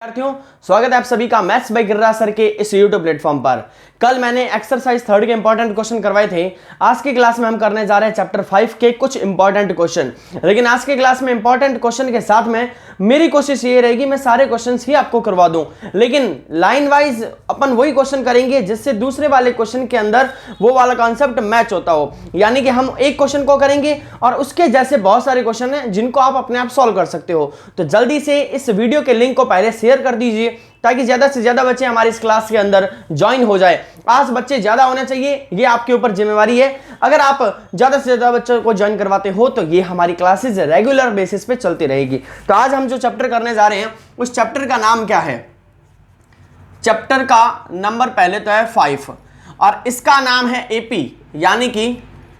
विद्यार्थियों, स्वागत है आप सभी का मैथ्स बाय गिरिराज सर के इस YouTube प्लेटफॉर्म पर। कल मैंने एक्सरसाइज 3 के इंपॉर्टेंट क्वेश्चन करवाए थे। आज की क्लास में हम करने जा रहे हैं चैप्टर 5 के कुछ इंपॉर्टेंट क्वेश्चन। लेकिन आज की क्लास में इंपॉर्टेंट क्वेश्चन के साथ में मेरी कोशिश ये रहेगी मैं सारे क्वेश्चन ही आपको करवा दूं, लेकिन लाइन वाइज अपन वही क्वेश्चन करेंगे जिससे दूसरे वाले क्वेश्चन के अंदर वो वाला कॉन्सेप्ट मैच होता हो। यानी कि हम एक क्वेश्चन को करेंगे और उसके जैसे बहुत सारे क्वेश्चन हैं जिनको आप अपने आप सॉल्व कर सकते हो। तो जल्दी से इस वीडियो के लिंक को पहले शेयर कर दीजिए ताकि ज्यादा से ज्यादा बच्चे हमारी इस क्लास के अंदर ज्वाइन हो जाए। आज बच्चे ज्यादा होने चाहिए, ये आपके ऊपर जिम्मेवारी है। अगर आप ज्यादा से ज्यादा बच्चों को ज्वाइन करवाते हो तो ये हमारी क्लासेस रेगुलर बेसिस पे चलती रहेगी। तो आज हम जो चैप्टर करने जा रहे हैं उस चैप्टर का नाम क्या है? चैप्टर का नंबर पहले तो है 5 और इसका नाम है एपी यानी कि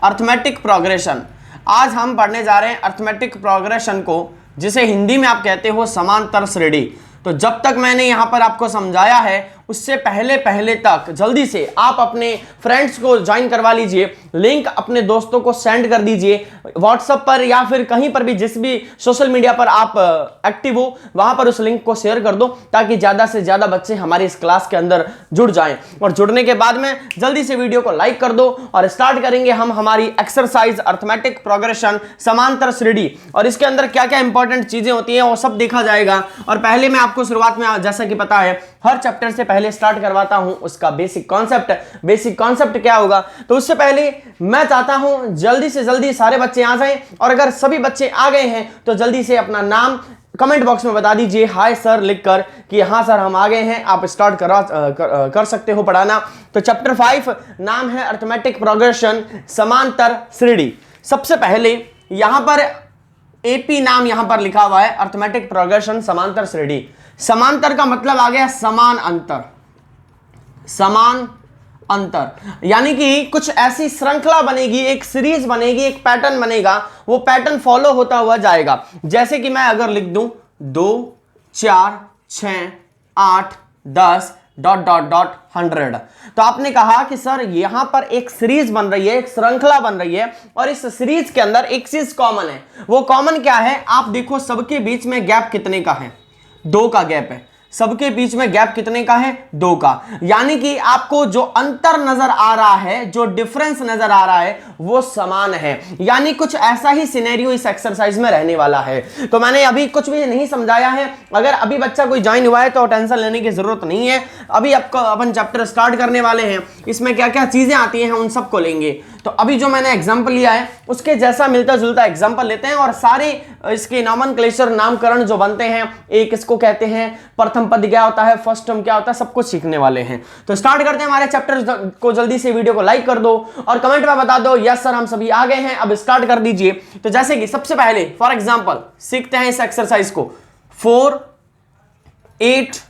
अर्थमेटिक प्रोग्रेशन। आज हम पढ़ने जा रहे हैं अर्थमेटिक प्रोग्रेशन को, जिसे हिंदी में आप कहते हो समांतर श्रेणी। तो जब तक मैंने यहां पर आपको समझाया है उससे पहले तक जल्दी से आप अपने फ्रेंड्स को ज्वाइन करवा लीजिए। लिंक अपने दोस्तों को सेंड कर दीजिए व्हाट्सएप पर या फिर कहीं पर भी, जिस भी सोशल मीडिया पर आप एक्टिव हो वहां पर उस लिंक को शेयर कर दो ताकि ज्यादा से ज्यादा बच्चे हमारी इस क्लास के अंदर जुड़ जाएं। और जुड़ने के बाद में जल्दी से वीडियो को लाइक कर दो और स्टार्ट करेंगे हम हमारी एक्सरसाइज अर्थमेटिक प्रोग्रेशन समांतर श्रेणी। और इसके अंदर क्या क्या इंपॉर्टेंट चीजें होती हैं वो सब देखा जाएगा। और पहले मैं आपको शुरुआत में, जैसा कि पता है, हर चैप्टर से पहले स्टार्ट करवाता हूं उसका बेसिक कॉन्सेप्ट। बेसिक कॉन्सेप्ट क्या होगा? तो उससे पहले मैं चाहता हूं जल्दी से जल्दी सारे बच्चे आ जाएं। और अगर सभी बच्चे आ गए हैं तो जल्दी से अपना नाम कमेंट बॉक्स में बता दीजिए हाय सर लिखकर कि हाँ सर हम आ गए हैं, आप स्टार्ट कर सकते हो पढ़ाना। तो चैप्टर 5 नाम है अर्थमेटिक प्रोग्रेशन समांतर श्रेणी। सबसे पहले यहां पर एपी नाम यहां पर लिखा हुआ है, अर्थमेटिक प्रोग्रेशन समांतर श्रेणी। समांतर का मतलब आ गया समान अंतर। समान अंतर यानी कि कुछ ऐसी श्रृंखला बनेगी, एक सीरीज बनेगी, एक पैटर्न बनेगा, वो पैटर्न फॉलो होता हुआ जाएगा। जैसे कि मैं अगर लिख दूं 2 4 6 8 10 ... 100, तो आपने कहा कि सर यहां पर एक सीरीज बन रही है, एक श्रृंखला बन रही है और इस सीरीज के अंदर एक चीज कॉमन है। वो कॉमन क्या है? आप देखो सबके बीच में गैप कितने का है? 2 का गैप है। सबके बीच में गैप कितने का है? 2 का। यानी कि आपको जो अंतर नजर आ रहा है, जो डिफरेंस नजर आ रहा है वो समान है। यानी कुछ ऐसा ही सिनेरियो इस एक्सरसाइज में रहने वाला है। तो मैंने अभी कुछ भी नहीं समझाया है। अगर अभी बच्चा कोई ज्वाइन हुआ है तो टेंशन लेने की जरूरत नहीं है। अभी आपको अपन चैप्टर स्टार्ट करने वाले हैं, इसमें क्या क्या चीजें आती हैं उन सबको लेंगे। तो अभी जो मैंने एग्जाम्पल लिया है उसके जैसा मिलता जुलता एग्जाम्पल लेते हैं और सारे इसके नॉमेनक्लेचर नामकरण जो बनते हैं, एक इसको कहते हैं प्रथम पद क्या होता है, फर्स्ट टर्म क्या होता है, सब कुछ सीखने वाले हैं। तो स्टार्ट करते हैं हमारे चैप्टर को। जल्दी से वीडियो को लाइक कर दो और कमेंट में बता दो यस सर हम सभी आ गए हैं, अब स्टार्ट कर दीजिए। तो जैसे कि सबसे पहले फॉर एग्जाम्पल सीखते हैं इस एक्सरसाइज को। 4 8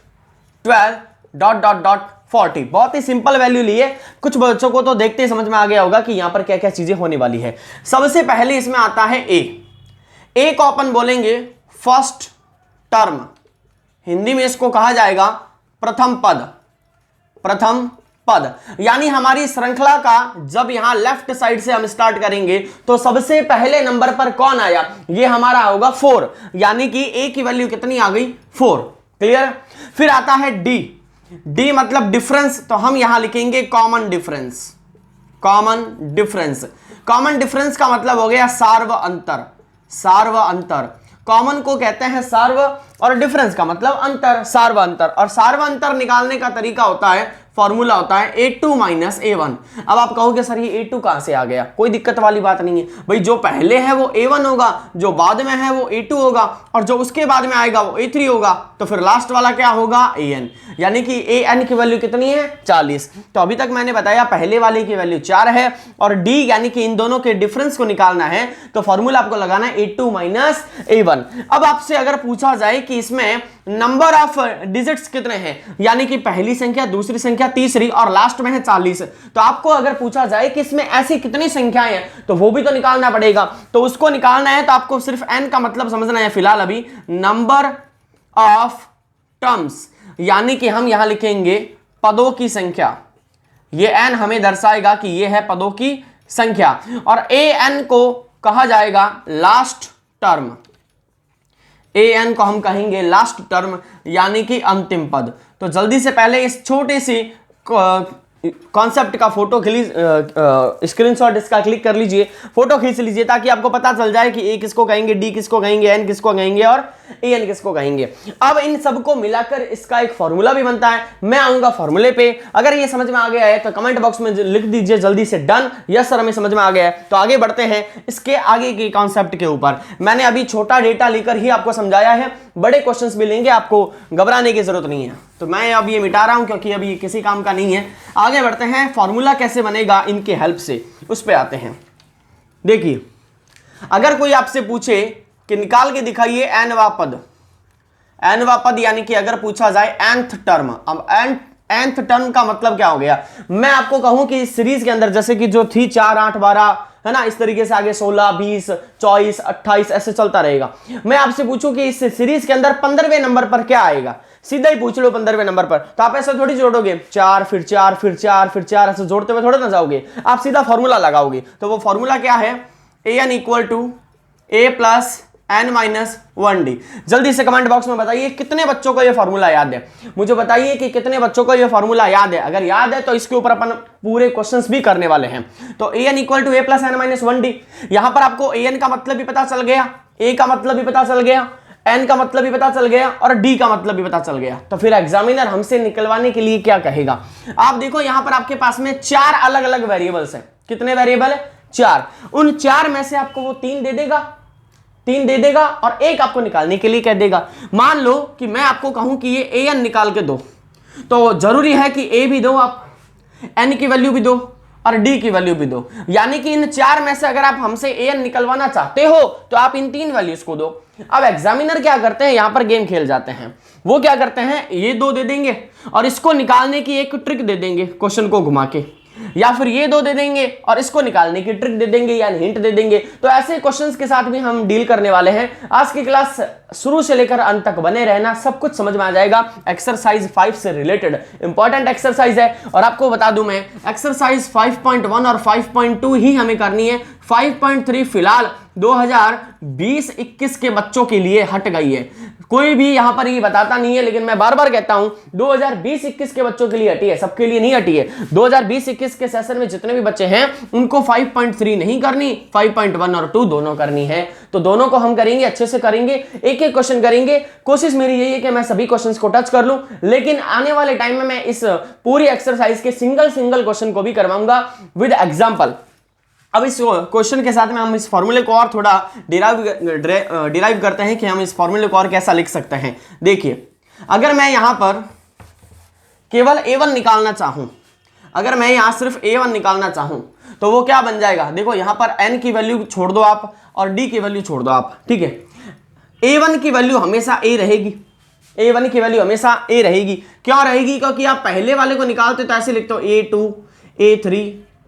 12 ... 40। बहुत ही सिंपल वैल्यू लिए। कुछ बच्चों को तो देखते ही समझ में आ गया होगा कि यहां पर क्या क्या चीजें होने वाली है। सबसे पहले इसमें आता है ए को अपन बोलेंगे फर्स्ट टर्म। हिंदी में इसको कहा जाएगा प्रथम पद। प्रथम पद यानी हमारी श्रृंखला का जब यहां लेफ्ट साइड से हम स्टार्ट करेंगे तो सबसे पहले नंबर पर कौन आया? ये हमारा होगा 4। यानी कि ए की वैल्यू कितनी आ गई? 4। क्लियर? फिर आता है डी मतलब डिफरेंस, तो हम यहां लिखेंगे common difference. Common difference, common difference का मतलब हो गया सार्व अंतर। सार्व अंतर, कॉमन को कहते हैं सार्व और डिफरेंस का मतलब अंतर, सार्व अंतर। और सार्व अंतर निकालने का तरीका होता है, फॉर्मूला होता है a2 - a1। अब आप कहोगे सर ये a2 कहां से आ गया? कोई दिक्कत वाली बात नहीं है भाई, जो पहले है वो a1 होगा, जो बाद में है वो a2 होगा और जो उसके बाद में आएगा वो a3 होगा। तो फिर लास्ट वाला क्या होगा? an। यानी कि an की वैल्यू कितनी है? 40। तो अभी तक मैंने बताया पहले वाले की वैल्यू 4 है और d यानी कि इन दोनों के डिफरेंस को निकालना है तो फॉर्मूला आपको लगाना है a2 - a1। अब आपसे अगर पूछा जाए कि इसमें नंबर ऑफ डिजिट्स कितने हैं, यानी कि पहली संख्या, दूसरी संख्या, तीसरी और लास्ट में है 40, तो आपको अगर पूछा जाए कि इसमें ऐसी कितनी संख्याएं हैं तो वो भी तो निकालना पड़ेगा। तो उसको निकालना है तो आपको सिर्फ n का मतलब समझना है फिलहाल अभी, नंबर ऑफ टर्म्स, यानी कि हम यहां लिखेंगे पदों की संख्या। ये n हमें दर्शाएगा कि ये है पदों की संख्या और an को कहा जाएगा लास्ट टर्म। ए एन को हम कहेंगे लास्ट टर्म यानी कि अंतिम पद। तो जल्दी से पहले इस छोटे सी कॉन्सेप्ट का फोटो स्क्रीनशॉट इसका क्लिक कर लीजिए, फोटो खींच लीजिए, ताकि आपको पता चल जाए कि ए किसको कहेंगे, डी किसको कहेंगे, एन किसको कहेंगे और ए एन किसको कहेंगे। अब इन सबको मिलाकर इसका एक फॉर्मूला भी बनता है। मैं आऊंगा फॉर्मूले पे। अगर ये समझ में आ गया है तो कमेंट बॉक्स में लिख दीजिए जल्दी से डन, यस सर हमें समझ में आ गया है। तो आगे बढ़ते हैं इसके आगे के कॉन्सेप्ट के ऊपर। मैंने अभी छोटा डेटा लेकर ही आपको समझाया है, बड़े क्वेश्चंस भी लेंगे, आपको घबराने की जरूरत नहीं है। तो मैं अब ये मिटा रहा हूं क्योंकि अभी किसी काम का नहीं है। आगे बढ़ते हैं, फॉर्मूला कैसे बनेगा इनके हेल्प से, उस पे आते हैं। देखिए, अगर कोई आपसे पूछे कि निकाल के दिखाइए एनवा पद, एनवा पद यानी कि अगर पूछा जाए nth टर्म, अब nth टर्म का मतलब क्या हो गया। मैं आपको कहूं कि इस सीरीज के अंदर जैसे कि जो थी 4, 8, 12 है ना, इस तरीके से आगे 16, 20, 24, 28 ऐसे चलता रहेगा। मैं आपसे पूछूं कि इस सीरीज के अंदर 15वें नंबर पर क्या आएगा, सीधा ही पूछ लो 15वें नंबर पर, तो आप ऐसे थोड़ी जोड़ोगे 4 फिर 4 फिर 4 फिर 4 ऐसे जोड़ते हुए थोड़े ना जाओगे, आप सीधा फॉर्मूला लगाओगे। तो वो फॉर्मूला क्या है, an equal to a plus n-1d। जल्दी से कमेंट बॉक्स में बताइए कितने बच्चों को यह फॉर्मूला याद है, मुझे बताइए कि कितने बच्चों को यह फॉर्मूला याद है। अगर याद है तो इसके ऊपर अपन पूरे क्वेश्चंस भी करने वाले हैं। तो an equal to a plus n-1d, यहां पर आपको an का मतलब भी पता चल गया, a का मतलब भी पता चल गया, n का मतलब भी पता चल गया और d का मतलब भी पता चल गया। तो फिर एग्जामिनर हमसे निकलवाने के लिए क्या कहेगा, आप देखो यहां पर आपके पास में 4 अलग अलग वेरिएबल्स हैं। कितने वेरिएबल है, 4। उन 4 में से आपको वो 3 दे देगा और एक आपको निकालने के लिए कह देगा। मान लो कि मैं आपको कहूं कि ये an निकाल के दो, तो जरूरी है कि a भी दो, आप n की वैल्यू भी दो और d की वैल्यू भी दो। यानी कि इन 4 में से अगर आप हमसे an निकलवाना चाहते हो तो आप इन 3 वैल्यूज को दो। अब एग्जामिनर क्या करते हैं, यहां पर गेम खेल जाते हैं। वो क्या करते हैं, ये 2 दे देंगे और इसको निकालने की एक ट्रिक दे देंगे क्वेश्चन को घुमा के, या फिर ये 2 दे देंगे और इसको निकालने की ट्रिक दे देंगे या हिंट दे देंगे। तो ऐसे क्वेश्चंस के साथ भी हम डील करने वाले हैं। आज की क्लास शुरू से लेकर अंत तक बने रहना, सब कुछ समझ में आ जाएगा। एक्सरसाइज 5 से रिलेटेड इंपॉर्टेंट एक्सरसाइज है और आपको बता दूं मैं, एक्सरसाइज 5.1 और 5.2 ही हमें करनी है। 5.3 फिलहाल 2020-21 के बच्चों के लिए हट गई है। कोई भी यहां पर ये बताता नहीं है, लेकिन मैं बार बार कहता हूं 2020-21 के बच्चों के लिए हटी है, सबके लिए नहीं हटी है। 2020-21 के सेशन में जितने भी बच्चे हैं उनको 5.3 नहीं करनी, 5.1 और 2 दोनों करनी है। तो दोनों को हम करेंगे, अच्छे से करेंगे, एक एक क्वेश्चन करेंगे। कोशिश मेरी यही है कि मैं सभी क्वेश्चंस को टच कर लूं, लेकिन आने वाले टाइम में मैं इस पूरी एक्सरसाइज के सिंगल क्वेश्चन को भी करवाऊंगा विद एग्जाम्पल। अब इस क्वेश्चन के साथ में हम इस फॉर्मूले को और थोड़ा डिराइव करते हैं कि हम इस फॉर्मूले को और कैसा लिख सकते हैं। देखिए, अगर मैं यहां पर केवल a1 निकालना चाहूं, अगर मैं यहां सिर्फ a1 निकालना चाहूं तो वो क्या बन जाएगा। देखो यहां पर n की वैल्यू छोड़ दो आप और d की वैल्यू छोड़ दो आप, ठीक है। a1 की वैल्यू हमेशा a रहेगी, a1 की वैल्यू हमेशा a रहेगी। क्यों रहेगी, क्योंकि आप पहले वाले को निकालते तो ऐसे लिखते हो a2, a3,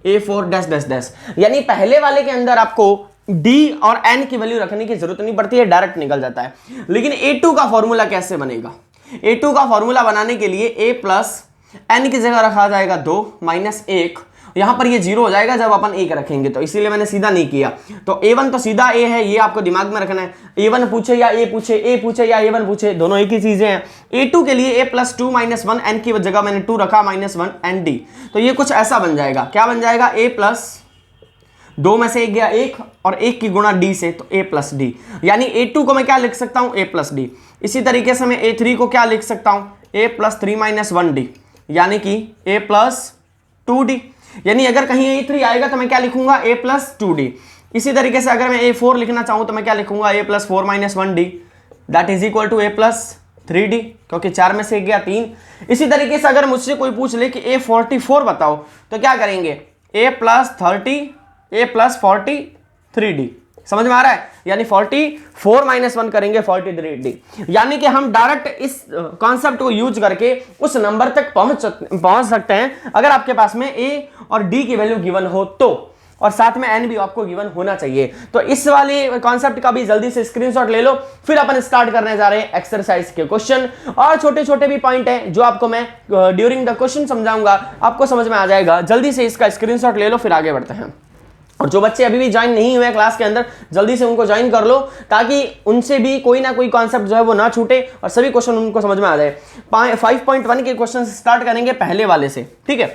a4 dash dash dash, यानी पहले वाले के अंदर आपको d और n की वैल्यू रखने की जरूरत नहीं पड़ती है, डायरेक्ट निकल जाता है। लेकिन a2 का फॉर्मूला कैसे बनेगा, a2 का फॉर्मूला बनाने के लिए a प्लस n की जगह रखा जाएगा 2 माइनस 1, यहां पर ये 0 हो जाएगा जब अपन 1 रखेंगे, तो इसीलिए मैंने सीधा नहीं किया। तो a1 तो सीधा a है, ये आपको दिमाग में रखना है। a1 पूछे या a पूछे या a1 पूछे, दोनों एक ही चीजें हैं। a2 के लिए a प्लस 2 माइनस 1, n की जगह मैंने 2 रखा, माइनस 1 एन डी। तो ये कुछ ऐसा बन जाएगा, क्या बन जाएगा, a प्लस 2 में से 1 गया 1 और 1 की गुणा d से, तो a प्लस डी। यानी a2 को मैं क्या लिख सकता हूं, a प्लस डी। इसी तरीके से मैं a3 को क्या लिख सकता हूं, a प्लस 3 माइनस 1d, यानी कि a प्लस 2d। यानी अगर कहीं a3 आएगा तो मैं क्या लिखूंगा, a प्लस 2d। इसी तरीके से अगर मैं a4 लिखना चाहूं तो मैं क्या लिखूंगा, a plus 4 minus 1d, that is equal to a plus 3d, क्योंकि 4 में से 1 गया 3। इसी तरीके से अगर मुझसे कोई पूछ ले कि a44 बताओ तो क्या करेंगे, a plus 30, a plus 43d। समझ में आ रहा है, यानी 44 माइनस 1 करेंगे 43d। यानी कि हम डायरेक्ट इस कॉन्सेप्ट को यूज करके उस नंबर तक पहुंच सकते हैं अगर आपके पास में a और d की वैल्यू गिवन हो तो, और साथ में n भी आपको गिवन होना चाहिए। तो इस वाले कॉन्सेप्ट का भी जल्दी से स्क्रीनशॉट ले लो, फिर अपन स्टार्ट करने जा रहे हैं एक्सरसाइज के क्वेश्चन। और छोटे छोटे भी पॉइंट हैं जो आपको मैं ड्यूरिंग द क्वेश्चन समझाऊंगा, आपको समझ में आ जाएगा। जल्दी से इसका स्क्रीनशॉट ले लो, फिर आगे बढ़ते हैं। और जो बच्चे अभी भी ज्वाइन नहीं हुए क्लास के अंदर, जल्दी से उनको ज्वाइन कर लो ताकि उनसे भी कोई ना कोई कॉन्सेप्ट जो है वो ना छूटे और सभी क्वेश्चन उनको समझ में आ जाए। 5.1 के क्वेश्चन स्टार्ट करेंगे पहले वाले से, ठीक है।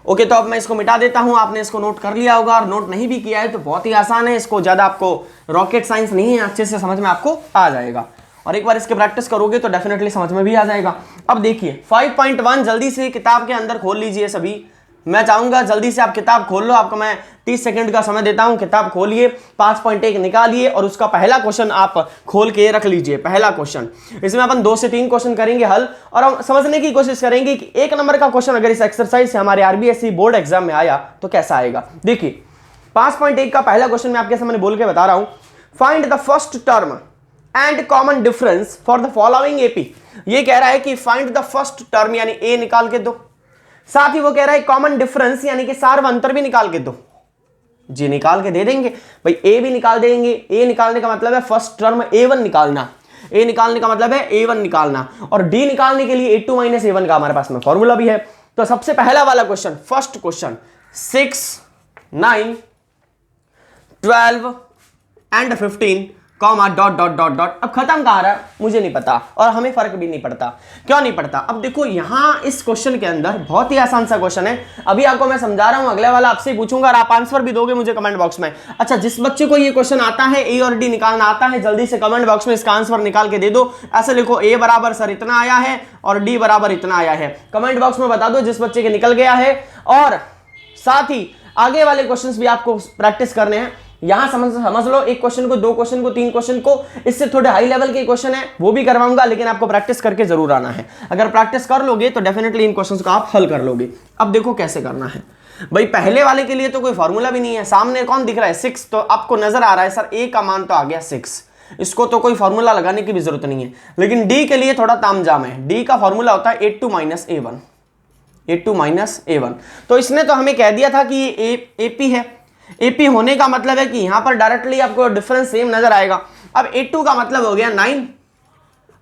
ओके, तो अब मैं इसको मिटा देता हूं। आपने इसको नोट कर लिया होगा और नोट नहीं भी किया है तो बहुत ही आसान है, इसको ज्यादा आपको रॉकेट साइंस नहीं है, अच्छे से समझ में आपको आ जाएगा और एक बार इसके प्रैक्टिस करोगे तो डेफिनेटली समझ में भी आ जाएगा। अब देखिए 5.1 जल्दी से किताब के अंदर खोल लीजिए सभी। मैं चाहूंगा जल्दी से आप किताब खोल लो, आपको मैं 30 सेकंड का समय देता हूं। किताब खोलिए, 5.1 निकालिए और उसका पहला क्वेश्चन आप खोल के रख लीजिए। पहला क्वेश्चन, इसमें अपन 2 से 3 क्वेश्चन करेंगे हल और हम समझने की कोशिश करेंगे कि 1 नंबर का क्वेश्चन अगर इस एक्सरसाइज से हमारे आरबीएसई बोर्ड एग्जाम में आया तो कैसा आएगा। देखिए 5.1 का पहला क्वेश्चन मैं आपके सामने बोल के बता रहा हूं। Find the first term and common difference for the following AP. ये कह रहा है कि फाइंड द फर्स्ट टर्म यानी ए निकाल के दो, साथ ही वो कह रहा है कॉमन डिफरेंस यानी कि सार व अंतर भी निकाल के दो। जी निकाल के दे देंगे भाई, ए भी निकाल देंगे। ए निकालने का मतलब है फर्स्ट टर्म ए1 निकालना, ए निकालने का मतलब है ए1 निकालना और डी निकालने के लिए a2 - a1 का हमारे पास में फॉर्मूला भी है। तो सबसे पहला वाला question, first question 6, 9, 12 and 15 comma dot dot dot dot. अब खत्म कहां रहा है मुझे नहीं पता और हमें फर्क भी नहीं पड़ता। क्यों नहीं पड़ता? अब देखो यहां इस क्वेश्चन के अंदर बहुत ही आसान सा क्वेश्चन है, अभी आपको मैं समझा रहा हूं, अगले वाला आपसे पूछूंगा और आप आंसर भी दोगे मुझे कमेंट बॉक्स में। अच्छा, जिस बच्चे को ये क्वेश्चन आता है, ए और डी निकालना आता है, जल्दी से कमेंट बॉक्स में इसका आंसर निकाल के दे दो। ऐसे लिखो, ए बराबर सर इतना आया है और डी बराबर इतना आया है। कमेंट बॉक्स में बता दो जिस बच्चे के निकल गया है। और साथ ही आगे वाले क्वेश्चंस भी आपको प्रैक्टिस करने हैं। यहां समझ लो, एक क्वेश्चन को, 2 क्वेश्चन को, 3 क्वेश्चन को, इससे थोड़े हाई लेवल के क्वेश्चन है वो भी करवाऊंगा, लेकिन आपको प्रैक्टिस करके जरूर आना है। अगर प्रैक्टिस कर लोगे तो डेफिनेटली इन क्वेश्चंस को आप हल कर लोगे। अब देखो कैसे करना है भाई। पहले वाले के लिए तो कोई फॉर्मूला भी नहीं है, सामने कौन दिख रहा है 6, तो आपको नजर आ रहा है सर ए का मान तो आ गया 6, इसको तो कोई फॉर्मूला लगाने की भी जरूरत नहीं है। लेकिन डी के लिए थोड़ा तामझाम है। डी का फॉर्मूला होता है a2 - a1, a2 - a1। तो इसने तो हमें कह दिया था कि ये एपी है। एपी होने का मतलब है कि यहां पर डायरेक्टली आपको डिफरेंस सेम नजर आएगा। अब a2 का मतलब हो गया 9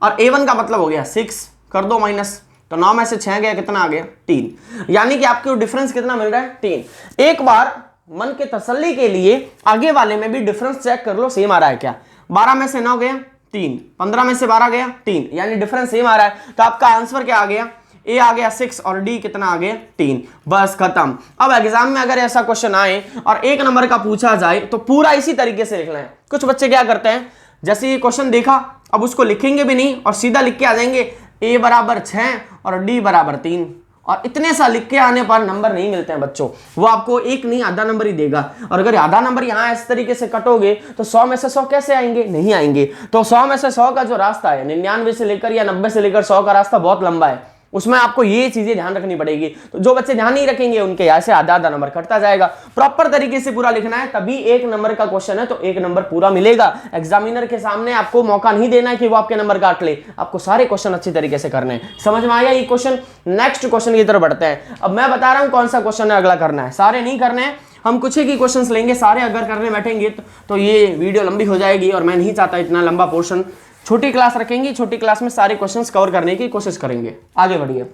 और a1 का मतलब हो गया 6, कर दो माइनस, तो 9 में से 6 गया, कितना आ गया 3। यानी कि आपको डिफरेंस कितना मिल रहा है 3। एक बार मन के तसल्ली के लिए आगे वाले में भी डिफरेंस चेक कर लो सेम आ रहा है क्या। 12 में से 9 गया 3, 15 में से 12 गया 3, यानी डिफरेंस सेम आ रहा है। तो आपका आंसर क्या आ गया, ए आ गया 6 और डी कितना आ गया 3। बस खत्म। अब एग्जाम में अगर ऐसा क्वेश्चन आए और 1 नंबर का पूछा जाए तो पूरा इसी तरीके से लिखना है। कुछ बच्चे क्या करते हैं, जैसे ये क्वेश्चन देखा अब उसको लिखेंगे भी नहीं और सीधा लिख के आ जाएंगे ए बराबर 6 और डी बराबर 3, और इतने सा लिख के आने पर नंबर नहीं मिलते हैं बच्चों। वो आपको 1 नहीं आधा नंबर ही देगा। और अगर आधा नंबर यहाँ इस तरीके से कटोगे तो 100 में से 100 कैसे आएंगे, नहीं आएंगे। तो 100 में से 100 का जो रास्ता है, 99 से लेकर या 90 से लेकर 100 का रास्ता बहुत लंबा है, उसमें आपको ये चीजें ध्यान रखनी पड़ेगी। तो जो बच्चे ध्यान नहीं रखेंगे उनके यहाँ से आधा आधा नंबर कटता जाएगा। प्रॉपर तरीके से पूरा लिखना है, तभी 1 नंबर का क्वेश्चन है तो 1 नंबर पूरा मिलेगा। एग्जामिनर के सामने आपको मौका नहीं देना है कि वो आपके नंबर काट ले, आपको सारे क्वेश्चन अच्छी तरीके से करने हैं। समझ में आया ये क्वेश्चन? नेक्स्ट क्वेश्चन की तरफ बढ़ते हैं। अब मैं बता रहा हूं कौन सा क्वेश्चन है अगला करना है, सारे नहीं करने हैं, हम कुछ ही क्वेश्चंस लेंगे। सारे अगर करने बैठेंगे तो ये वीडियो लंबी हो जाएगी और मैं नहीं चाहता इतना लंबा पोर्शन। छोटी क्लास रखेंगे, छोटी क्लास में सारे क्वेश्चंस कवर करने की कोशिश करेंगे। आगे बढ़िए।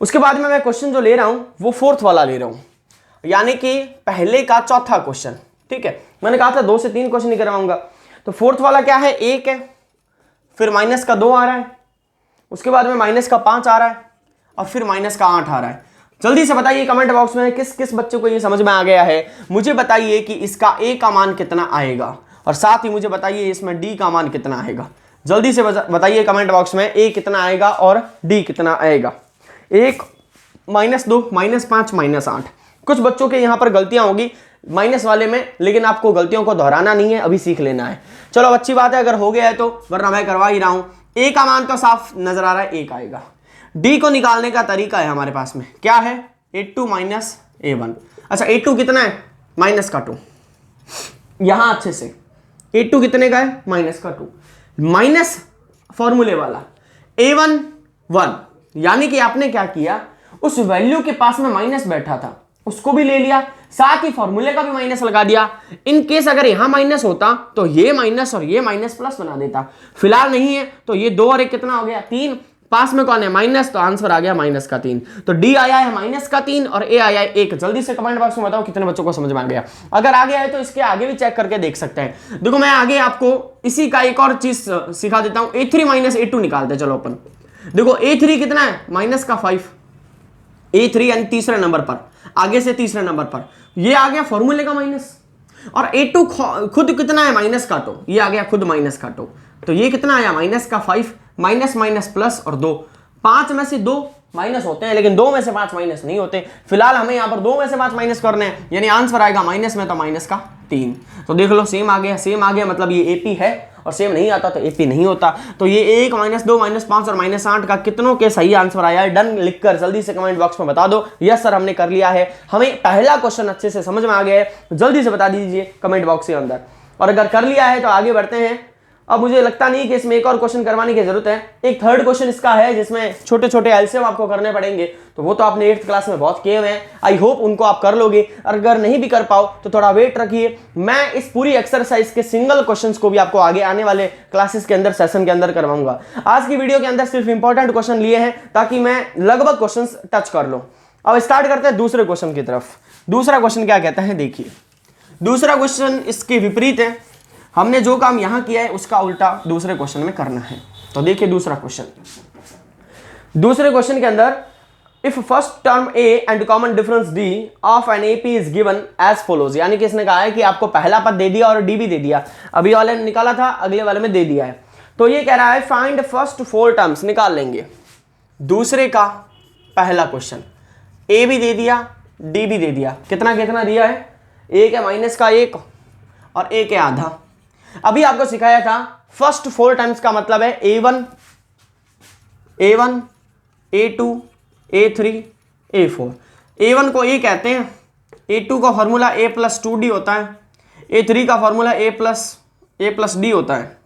उसके बाद में मैं क्वेश्चन जो ले रहा हूं वो 4th वाला ले रहा हूं, यानी कि पहले का चौथा क्वेश्चन। ठीक है, मैंने कहा था 2 से 3 क्वेश्चन ही करवाऊंगा। तो 4th वाला क्या है, 1 है, फिर माइनस का 2 आ रहा है, उसके बाद में माइनस का 5 आ रहा है और फिर माइनस का 8 आ रहा है। जल्दी से बताइए कमेंट बॉक्स में किस किस बच्चे को ये समझ में आ गया है। मुझे बताइए कि इसका ए का मान कितना आएगा और साथ ही मुझे बताइए इसमें डी का मान कितना आएगा। जल्दी से बताइए कमेंट बॉक्स में ए कितना आएगा और डी कितना आएगा। 1 - 2 - 5 - 8। कुछ बच्चों के यहां पर गलतियां होगी माइनस वाले में, लेकिन आपको गलतियों को दोहराना नहीं है, अभी सीख लेना है। चलो अच्छी बात है अगर हो गया है तो, वरना मैं करवा ही रहा हूं। ए का मान तो साफ नजर आ रहा है, 1 आएगा। डी को निकालने का तरीका है हमारे पास में, क्या है, a2 - a1। अच्छा a2 कितना है, -2। यहां अच्छे से a2 कितने का है, -2, माइनस फॉर्मूले वाला a1 1, यानी कि आपने क्या किया, उस वैल्यू के पास में माइनस बैठा था उसको भी ले लिया, साथ ही फॉर्मूले का भी माइनस लगा दिया। इन केस अगर यहां माइनस होता तो ये माइनस और ये माइनस प्लस बना देता। फिलहाल नहीं है तो ये 2 और 1 कितना हो गया, 3। पास में कौन है माइनस, तो आंसर आ गया माइनस का 3। तो डी आया है माइनस का 3 और ए आया है 1। जल्दी से कमेंट बॉक्स में बताओ कितने बच्चों को समझ में आ गया। अगर आ गया है तो इसके आगे भी चेक करके देख सकते हैं। देखो मैं आगे आपको इसी का एक और चीज सिखा देता हूं। a3 माइनस a2 निकालते हैं। चलो अपन देखो a3 कितना है माइनस का 5, a3 यानी तीसरे नंबर पर, आगे से तीसरे नंबर पर ये आ गया फॉर्मूले का माइनस, और a2 खुद कितना है माइनस काटो, ये आ गया खुद माइनस काटो, तो ये कितना आया माइनस का 5, माइनस माइनस प्लस और 2, 5 में से 2 माइनस होते हैं लेकिन 2 में से 5 माइनस नहीं होते। फिलहाल हमें यहां पर 2 में से 5 माइनस करने हैं, यानी आंसर आएगा माइनस में तो माइनस का 3। तो देख लो सेम आ गया, सेम आ गया मतलब ये एपी है, और सेम नहीं आता तो एपी नहीं होता। तो ये 1 माइनस 2 माइनस 5 और माइनस 8 का कितनों के सही आंसर आया है डन लिखकर जल्दी से कमेंट बॉक्स में बता दो। यस सर हमने कर लिया है, हमें पहला क्वेश्चन अच्छे से समझ में आ गया है, जल्दी से बता दीजिए कमेंट बॉक्स के अंदर। और अगर कर लिया है तो आगे बढ़ते हैं। अब मुझे लगता नहीं कि इसमें एक और क्वेश्चन करवाने की जरूरत है। एक थर्ड क्वेश्चन इसका है जिसमें छोटे छोटे एलसीएम आपको करने पड़ेंगे, तो वो तो आपने 8th क्लास में बहुत किए हुए हैं। आई होप उनको आप कर लोगे, और अगर नहीं भी कर पाओ तो थोड़ा वेट रखिए, मैं इस पूरी एक्सरसाइज के सिंगल क्वेश्चंस को भी आपको आगे आने वाले क्लासेस के अंदर सेशन के अंदर करवाऊंगा। आज की वीडियो के अंदर सिर्फ इंपॉर्टेंट क्वेश्चन लिए हैं ताकि मैं लगभग क्वेश्चन टच कर लूं। अब स्टार्ट करते हैं दूसरे क्वेश्चन की तरफ। दूसरा क्वेश्चन क्या कहता है देखिए, दूसरा क्वेश्चन इसके विपरीत है। हमने जो काम यहां किया है उसका उल्टा दूसरे क्वेश्चन में करना है। तो देखिए दूसरा क्वेश्चन, दूसरे क्वेश्चन के अंदर if first term A and common difference D of an AP is given as follows, यानी कि इसने कहा है कि आपको पहला पद दे दिया और डी भी दे दिया, अभी वाले ने निकाला था अगले वाले में दे दिया है। तो ये कह रहा है फाइंड फर्स्ट 4 टर्म्स, निकाल लेंगे दूसरे का पहला क्वेश्चन। ए भी दे दिया डी भी दे दिया, कितना कितना दिया है, एक है माइनस का 1 और एक है आधा। अभी आपको सिखाया था फर्स्ट 4 टाइम्स का मतलब है a1 a2 a3 a4। a1 को a कहते हैं, a2 का फॉर्मूला a प्लस 2d होता है, a3 का फॉर्मूला a प्लस d होता है,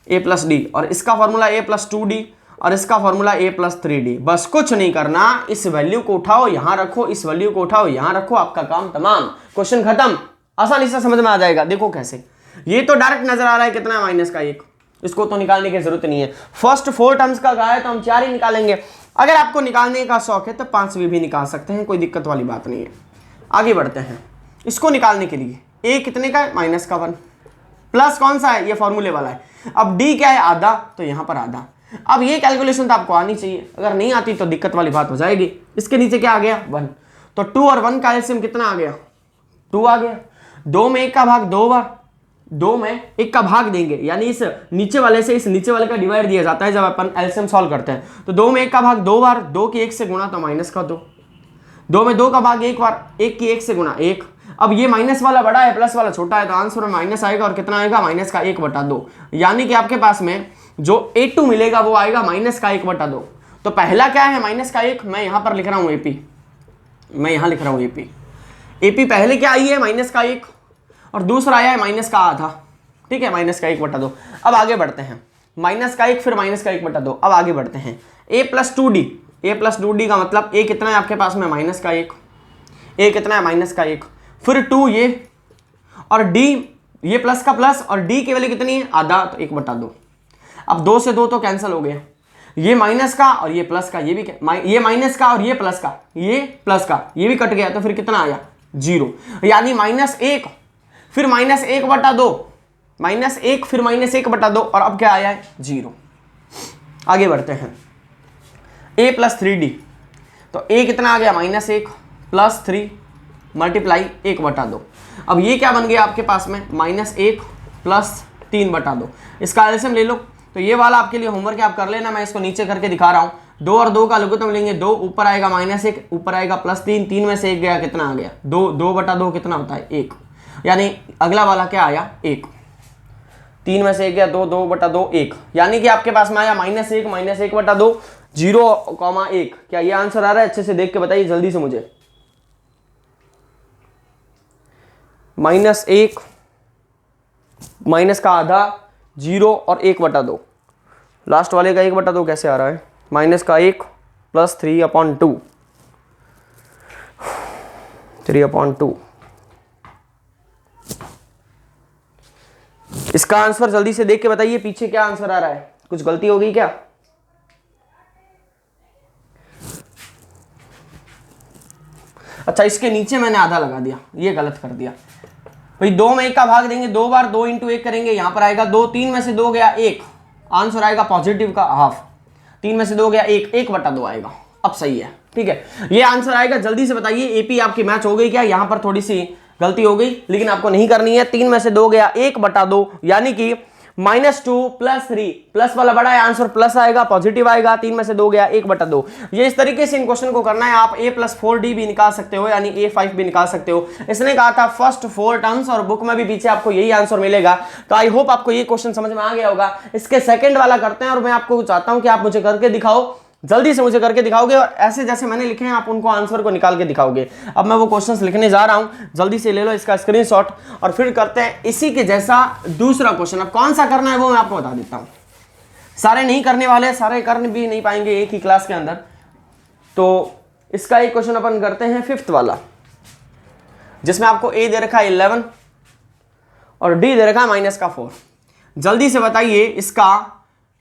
a प्लस d, और इसका फॉर्मूला a प्लस 2d और इसका फॉर्मूला a प्लस 3d। बस कुछ नहीं करना, इस वैल्यू को उठाओ यहां रखो, इस वैल्यू को उठाओ यहां रखो, आपका काम तमाम, क्वेश्चन खत्म। आसानी से समझ में आ जाएगा। देखो कैसे, ये तो डायरेक्ट नजर आ रहा है कितना माइनस का 1, इसको तो निकालने की जरूरत नहीं है। फर्स्ट 4 टर्म्स का कहा है तो हम 4 ही निकालेंगे। अगर आपको निकालने का शौक है तो 5वीं भी निकाल सकते हैं, कोई दिक्कत वाली बात नहीं है। आगे बढ़ते हैं। इसको निकालने के लिए a कितने का है माइनस का 1, प्लस कौन सा है ये फॉर्मूले वाला है। अब d क्या है आधा, तो यहां पर आधा। अब ये कैलकुलेशन तो आपको आनी चाहिए, अगर नहीं आती तो दिक्कत वाली बात हो जाएगी। इसके नीचे क्या आ गया 1, तो 2 और 1 का एलसीएम कितना आ गया 2 आ गया। 2 में 1 का भाग 2 बार, 2 में 1 का भाग देंगे, यानी इस नीचे वाले से इस नीचे वाले का डिवाइड दिया जाता है जब अपन एलसीएम सॉल्व करते हैं। तो 2 में 1 का भाग 2 बार, 2 की 1 से गुणा तो माइनस का 2, 2 में 2 का भाग 1 बार, 1 की 1 से गुणा 1। अब ये माइनस वाला बड़ा है प्लस वाला छोटा है, तो आंसर में माइनस आएगा और कितना आएगा माइनस का 1/2। यानी कि आपके पास में जो a2 मिलेगा वो आएगा माइनस का 1/2। तो पहला क्या है माइनस का 1, मैं यहां पर लिख रहा हूं एपी, मैं यहां लिख रहा हूं एपी। एपी पहले क्या आई है माइनस का 1 और दूसरा आया है माइनस का आधा, ठीक है, माइनस का 1/2। अब आगे बढ़ते हैं, माइनस का 1 फिर माइनस का 1/2। अब आगे बढ़ते हैं a plus 2d, a plus 2d का मतलब a कितना है आपके पास में माइनस का 1, a कितना है माइनस का 1, फिर 2 ये और d, ये प्लस का प्लस और d की वैल्यू कितनी है आधा, तो 1/2। अब 2 से 2 तो कैंसिल हो गया, ये माइनस का और ये प्लस का, ये माइनस का और ये प्लस का, ये प्लस का, ये भी कट गया, तो फिर कितना आया 0। यानी -1 फिर -1/2, -1 फिर -1/2 और अब क्या आया है 0। आगे बढ़ते हैं a प्लस 3d, तो a कितना आ गया -1 प्लस 3 मल्टीप्लाई 1/2। अब ये क्या बन गया आपके पास में -1 प्लस 3/2। इसका एलसीएम ले लो, तो ये वाला आपके लिए होमवर्क है, आप कर लेना, मैं इसको नीचे करके दिखा रहा हूं। 2 और 2 का लघुत्तम लेंगे 2, ऊपर आएगा -1, ऊपर आएगा +3, 3 में से 1 गया, कितना आ गया 2, 2/2 कितना होता है 1, यानी अगला वाला क्या आया 1, 3 में से 1 गया 2, 2/2 1, यानी कि आपके पास में आया -1 -1/2 0,1। क्या ये आंसर आ रहा है? अच्छे से देख के बताइए जल्दी से मुझे। -1 माइनस का आधा 0 और 1/2, लास्ट वाले का 1/2 कैसे आ रहा है, माइनस का 1 प्लस 3/2, 3/2। इसका आंसर जल्दी से देख के बताइए, पीछे क्या आंसर आ रहा है, कुछ गलती हो गई क्या? अच्छा इसके नीचे मैंने आधा लगा दिया, ये गलत कर दिया भाई। 2 में 1 का भाग देंगे, 2 बार 2 × 1 करेंगे, यहाँ पर आएगा 2, 3 में से 2 गया 1, आंसर आएगा पॉजिटिव का हाफ। 3 में से 2 गया 1, 1/2 आएगा। अब सही है, ठीक है, ये आंसर आएगा। जल्दी से बताइए एपी आपकी मैच हो गई क्या? यहाँ पर थोड़ी सी गलती हो गई, लेकिन आपको नहीं करनी है। 3 में से 2 गया 1/2, यानी कि -2 + 3, प्लस वाला बड़ा है, आंसर प्लस आएगा, पॉजिटिव आएगा। 3 में से 2 गया 1/2। ये इस तरीके से इन क्वेश्चन को करना है। आप a+4d भी निकाल सकते हो, यानी a5 भी निकाल सकते हो। इसने कहा था फर्स्ट 4 टर्म्स, और बुक में भी पीछे आपको यही आंसर मिलेगा। तो आई होप आपको ये क्वेश्चन समझ में आ गया होगा। इसके सेकंड वाला करते हैं, और मैं आपको चाहता हूं कि आप मुझे करके दिखाओ, जल्दी से मुझे करके दिखाओगे, और ऐसे जैसे मैंने लिखे हैं आप उनको आंसर को निकाल के दिखाओगे। अब मैं वो क्वेश्चंस लिखने जा रहा हूं, जल्दी से ले लो इसका स्क्रीनशॉट, और फिर करते हैं इसी के जैसा दूसरा क्वेश्चन। अब कौन सा करना है वो मैं आपको बता देता हूं। सारे नहीं करने वाले, सारे कर भी नहीं पाएंगे एक ही क्लास के अंदर। तो इसका एक क्वेश्चन अपन करते हैं 5th वाला, जिसमें आपको ए दे रखा है 11 और डी दे रखा है -4। जल्दी से बताइए इसका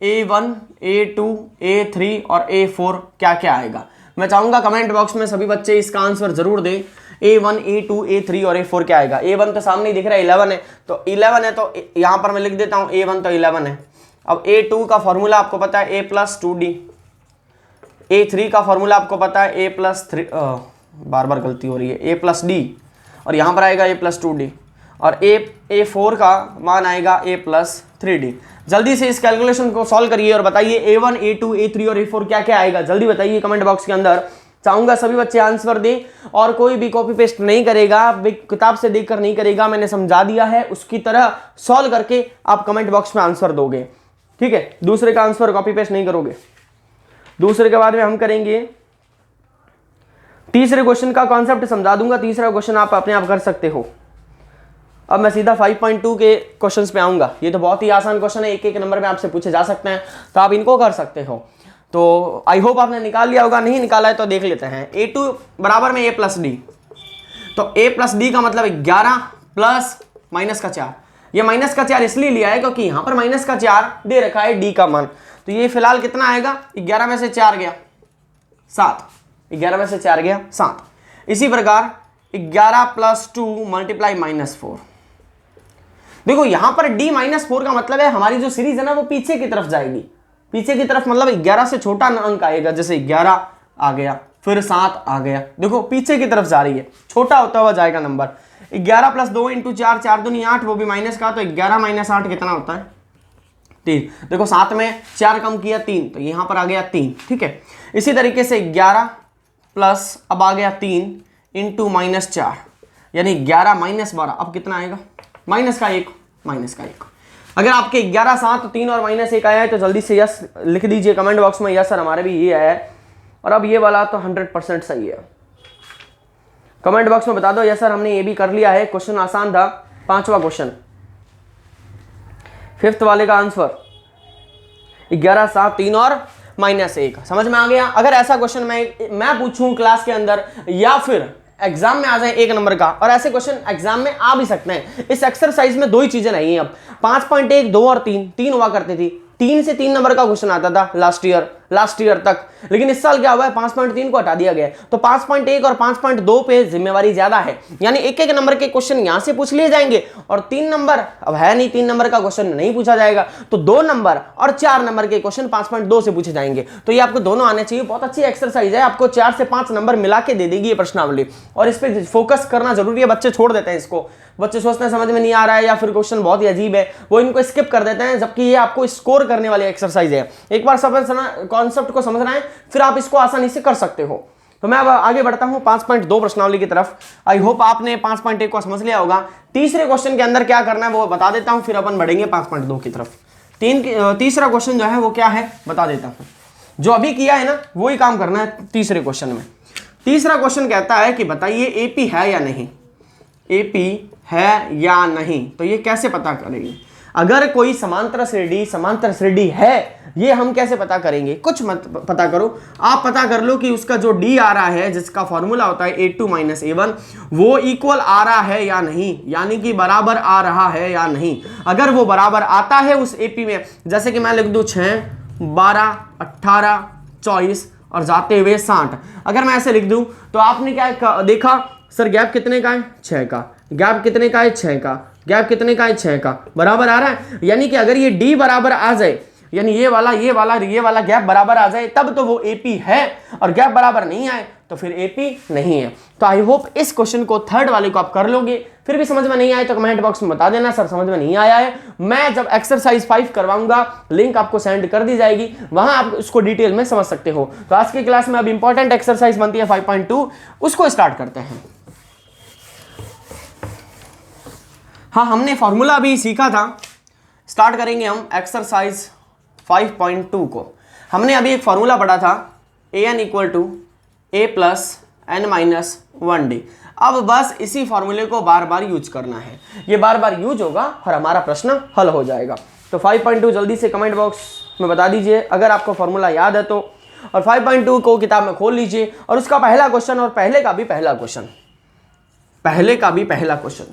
A1, A2, A3 और A4 क्या क्या आएगा। मैं चाहूंगा कमेंट बॉक्स में सभी बच्चे इसका आंसर जरूर दें। A1, A2, A3 और A4 क्या आएगा। A1 तो सामने ही दिख रहा है 11 है, तो 11 है, तो यहां पर मैं लिख देता हूं A1 तो 11 है। अब A2 का फॉर्मूला आपको पता है A+2D। A3 का फॉर्मूला आपको पता है A+3, बार बार गलती हो रही है, A+D, और यहां पर आएगा A+2D, और A4 का मान आएगा A+3D। जल्दी से इस कैलकुलेशन को सॉल्व करिए और बताइए A1, A2, A3 और A4 क्या क्या आएगा। जल्दी बताइए कमेंट बॉक्स के अंदर। चाहूंगा सभी बच्चे आंसर दें, और कोई भी कॉपी पेस्ट नहीं करेगा, किताब से देखकर नहीं करेगा। मैंने समझा दिया है, उसकी तरह सॉल्व करके आप कमेंट बॉक्स में आंसर दोगे, ठीक है। दूसरे का आंसर कॉपी पेस्ट नहीं करोगे। दूसरे के बाद में हम करेंगे तीसरे क्वेश्चन का कॉन्सेप्ट समझा दूंगा। तीसरा क्वेश्चन आप अपने आप कर सकते हो। अब मैं सीधा 5.2 के क्वेश्चंस पे आऊंगा। ये तो बहुत ही आसान क्वेश्चन है, एक एक नंबर में आपसे पूछे जा सकते हैं, तो आप इनको कर सकते हो। तो आई होप आपने निकाल लिया होगा, नहीं निकाला है तो देख लेते हैं। A2 बराबर में A+D, तो A+D का मतलब 11 प्लस -4। ये -4 इसलिए लिया है क्योंकि यहां पर -4 दे रखा है D का मान। तो ये फिलहाल कितना आएगा, 11 में से 4 गया 7, 11 में से 4 गया 7। इसी प्रकार 11 + 2 × -4। देखो यहां पर D -4 का मतलब है हमारी जो सीरीज है ना वो पीछे की तरफ जाएगी। पीछे की तरफ मतलब 11 से छोटा अंक आएगा, जैसे 11 आ गया, फिर 7 आ गया। देखो पीछे की तरफ जा रही है, छोटा होता हुआ जाएगा नंबर। 11 + 2 × 4, 4 दूनी 8, वो भी माइनस का, तो 11 - 8 कितना होता है 3। देखो 7 में 4 कम किया 3, तो यहां पर आ गया 3, ठीक है। इसी तरीके से 11 प्लस अब आ गया 3 × -4, यानी 11 - 12, अब कितना आएगा -1। अगर आपके 11, 7, 3 और -1 आया है तो जल्दी से यस लिख दीजिए कमेंट बॉक्स में, यस सर हमारे भी ये आया है। और अब ये वाला तो 100% सही है। कमेंट बॉक्स में बता दो यस सर हमने ये भी कर लिया है। क्वेश्चन आसान था। 5वां क्वेश्चन 5th वाले का आंसर 11, 7, 3 और -1। समझ में आ गया। अगर ऐसा क्वेश्चन मैं पूछूं क्लास के अंदर या फिर एग्जाम में आ जाए 1 नंबर का, और ऐसे क्वेश्चन एग्जाम में आ भी सकते हैं। इस एक्सरसाइज में 2 ही चीजें नहीं है। अब 5.1, 2 और 3 हुआ करती थी। 3 से 3 नंबर का क्वेश्चन आता था लास्ट ईयर तक, लेकिन इस साल क्या हुआ है 5.3 को हटा दिया गया है। तो 5.1 और 5.2 पे जिम्मेवारी ज्यादा है, यानी एक एक नंबर के क्वेश्चन यहां से पूछ लिए जाएंगे, और 3 नंबर अब है नहीं, 3 नंबर का क्वेश्चन नहीं पूछा जाएगा, तो 2 नंबर और 4 नंबर के क्वेश्चन 5.2 से पूछे जाएंगे। तो ये आपको दोनों आने चाहिए। बहुत अच्छी एक्सरसाइज है, आपको 4 से 5 नंबर मिला के दे देगी ये प्रश्नावली, और इस पर फोकस करना जरूरी है। बच्चे छोड़ देते हैं इसको, बच्चे सोचते हैं समझ में नहीं आ रहा है या फिर क्वेश्चन बहुत ही अजीब है, वो इनको स्किप कर देते हैं, जबकि ये आपको स्कोर करने वाली एक्सरसाइज है। एक बार सब कॉन्सेप्ट को समझना है, फिर आप इसको आसानी से कर सकते हो। तो मैं अब आगे बढ़ता हूं 5.2 प्रश्नावली की तरफ। आई होप आपने 5.1 को समझ लिया होगा। तीसरे क्वेश्चन के अंदर क्या करना है वो बता देता हूं, फिर अपन बढ़ेंगे 5.2 की तरफ। तीसरा क्वेश्चन जो है वो क्या है बता देता हूं। जो अभी किया है ना वही काम करना है तीसरे क्वेश्चन में। तीसरा क्वेश्चन कहता है कि बताइए एपी है या नहीं, एपी है या नहीं। तो ये कैसे पता करेंगे? अगर कोई समांतर श्रेणी है, ये हम कैसे पता करेंगे? कुछ मत पता करो, आप पता कर लो कि उसका जो डी आ रहा है, जिसका फॉर्मूला होता है A2 - A1, वो इक्वल आ रहा है या नहीं, यानी कि बराबर आ रहा है या नहीं। अगर वो बराबर आता है उस एपी में, जैसे कि मैं लिख दूं 6, 12, 18, 24 और जाते हुए 60। अगर मैं ऐसे लिख दूं तो आपने क्या देखा सर, गैप कितने का है 6 का, गैप कितने का है 6 का, गैप कितने का है 6 का, बराबर आ रहा है। यानी कि अगर ये डी बराबर आ जाए, यानी ये वाला गैप बराबर आ जाए तब तो वो एपी है, और गैप बराबर नहीं आए तो फिर एपी नहीं है। तो आई होप इस क्वेश्चन को थर्ड वाले को आप कर लोगे। फिर भी समझ में नहीं आए तो कमेंट बॉक्स में बता देना सर समझ में नहीं आया है। मैं जब एक्सरसाइज 5 करवाऊंगा लिंक आपको सेंड कर दी जाएगी, वहां आप उसको डिटेल में समझ सकते हो। तो आज की क्लास में अब इंपॉर्टेंट एक्सरसाइज बनती है 5.2, उसको स्टार्ट करते हैं। हाँ, हमने फॉर्मूला भी सीखा था। स्टार्ट करेंगे हम एक्सरसाइज 5.2 को। हमने अभी एक फॉर्मूला पढ़ा था an equal to a plus n minus 1d। अब बस इसी फॉर्मूले को बार बार यूज करना है, ये बार बार यूज होगा और हमारा प्रश्न हल हो जाएगा। तो 5.2 जल्दी से कमेंट बॉक्स में बता दीजिए अगर आपको फॉर्मूला याद है तो, और 5.2 को किताब में खोल लीजिए और उसका पहला क्वेश्चन और पहले का भी पहला क्वेश्चन,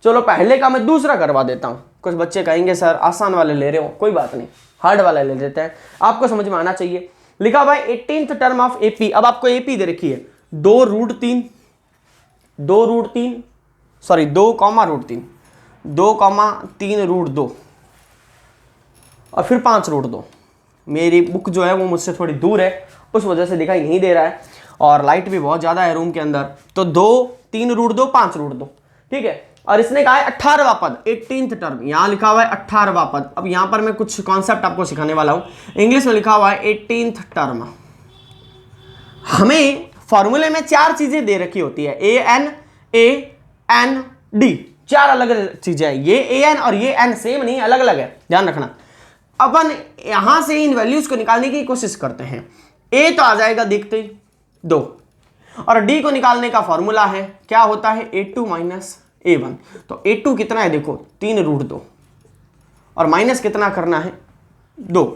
चलो पहले का मैं दूसरा करवा देता हूँ। कुछ बच्चे कहेंगे सर आसान वाले ले रहे हो, कोई बात नहीं, हार्ड वाला ले लेते हैं, आपको समझ में आना चाहिए। लिखा हुआ है 18th टर्म ऑफ एपी। अब आपको एपी दे रखी है 2√3, 2,3√2 और फिर 5√2। मेरी बुक जो है वो मुझसे थोड़ी दूर है, उस वजह से दिखाई नहीं दे रहा है और लाइट भी बहुत ज़्यादा है रूम के अंदर। तो 2, 3√2, 5√2, ठीक है। और इसने कहा है 18वां पद, 18th टर्म, यहां लिखा हुआ है 18वां पद। अब यहां पर मैं कुछ कॉन्सेप्ट आपको सिखाने वाला हूं। इंग्लिश में लिखा हुआ है 18th टर्म। हमें फॉर्मूले में 4 चीजें दे रखी होती है, an, a, n, d, 4 अलग अलग चीजें हैं। ये an और ये n सेम नहीं, अलग अलग है, ध्यान रखना। अपन यहां से इन वैल्यूज को निकालने की कोशिश करते हैं। a तो आ जाएगा देखते ही 2, और d को निकालने का फॉर्मूला है, क्या होता है a2 माइनस a1। तो a2 कितना है देखो 3√2, और माइनस कितना करना है 2।